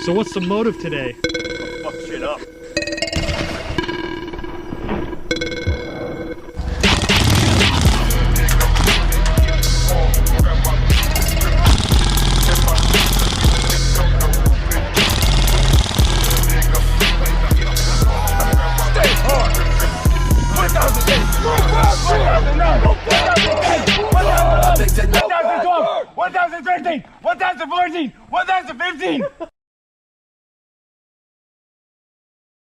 So what's the motive today? Fuck shit up. Stay hard. 1008. 1009. 1012. 1013. 1014. 1015.